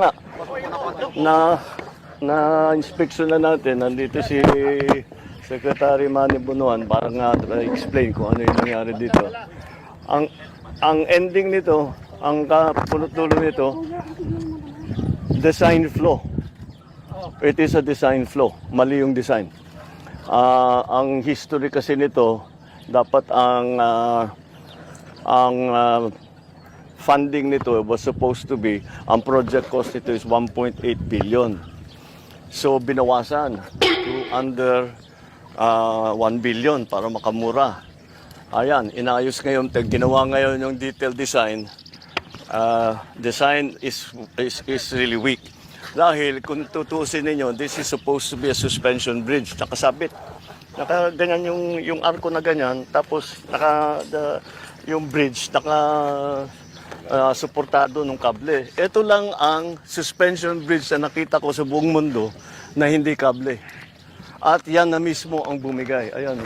Nga, na na inspection na natin, nandito si Secretary Manny Bunuan para nga explain kung ano yung nangyari dito. Ang ending nito, ang kapulot-dulo nito, design flaw. It is a design flaw. Mali yung design. Ang history kasi nito, dapat ang funding nito was supposed to be, ang project cost nito is 1.8 billion. So binawasan to under 1 billion para makamura. Ayan, inayos ngayon, ginawa ngayon yung detailed design. Design is really weak. Dahil kung tutusin ninyo, this is supposed to be a suspension bridge, nakasabit. Nakaganyan yung arko na ganyan, tapos yung bridge suportado ng kable. Ito lang ang suspension bridge na nakita ko sa buong mundo na hindi kable. At yan na mismo ang bumigay. Ayan,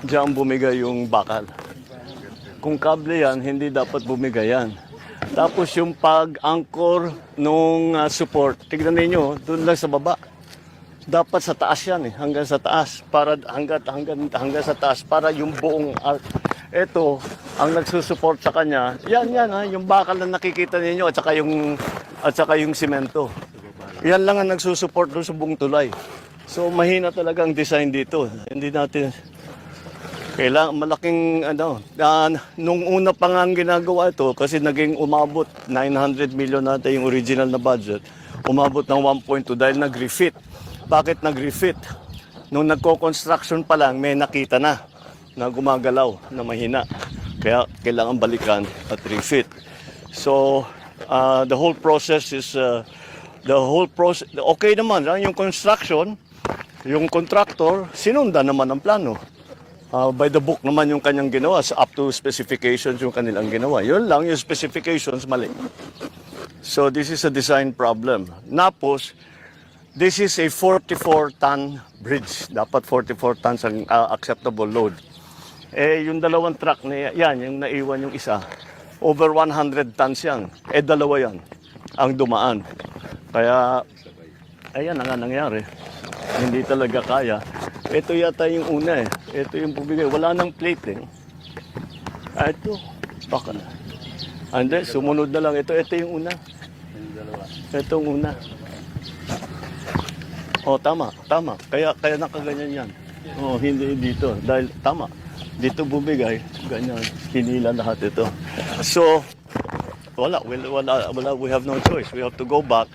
diyan bumigay yung bakal. Kung kable yan, hindi dapat bumigay yan. Tapos yung pag-anchor nung support, tignan niyo doon lang sa baba. Dapat sa taas yan hanggang sa taas para hanggang sa taas para yung buong arc. Ito ang nagsusupport sa kanya. Yan yung bakal na nakikita niyo at saka yung semento. Yan lang ang nagsusupport doon sa buong tulay. So mahina talaga ang design dito. Hindi natin kailangan malaking nung una pa nga ang ginagawa ito kasi naging umabot 900 million natin yung original na budget. Umabot ng 1.2 dahil nag-refit. Bakit nag-refit? Nung nagko-construction pa lang may nakita na gumagalaw na mahina. Kaya kailangan balikan at refit. So the whole process is okay naman. Yung construction, yung contractor, sinundan naman ang plano. By the book naman yung kanyang ginawa, up to specifications yung kanilang ginawa. Yun lang, yung specifications mali. So this is a design problem. Napos, this is a 44-ton bridge. Dapat 44 tons ang acceptable load. Yung dalawang truck na yan, yung naiwan yung isa, over 100 tons yan. Dalawa yan ang dumaan. Kaya, ayan ang nangyari. Hindi talaga kaya. Ito yata yung una Ito yung bumigay. Wala nang plate Ito, baka na. Hindi, sumunod na lang. Ito yung una. Ito yung una. Tama. Kaya nakaganyan yan. Hindi dito. Dahil tama. Dito bumigay, ganyan. Hinila lahat ito. So, wala. We have no choice. We have to go back.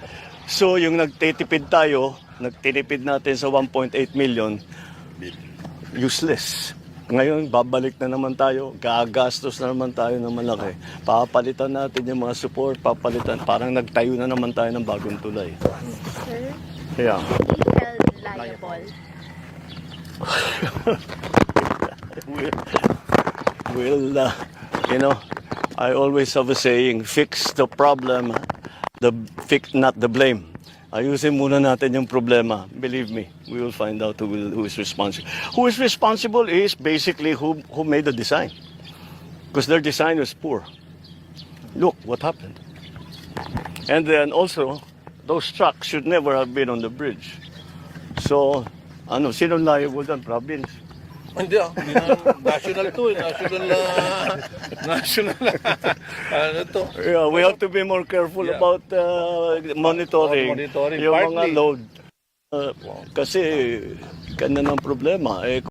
So, yung nagtitipid natin sa 1.8 million, useless. Ngayon, babalik na naman tayo, gagastos na naman tayo ng malaki. Papalitan natin yung mga support, parang nagtayo na naman tayo ng bagong tulay. Sir, Yeah. be held liable. I always have a saying, fix the problem, not the blame. Ayusin muna natin yung problema. Believe me, we will find out who is responsible. Who is responsible is basically who made the design. Because their design was poor. Look what happened. And then also, those trucks should never have been on the bridge. So, sino liable dyan? Province. Hindi national to national to. Yeah, we have to be more careful about monitoring yung mga load. Kasi, ganyan ang problema.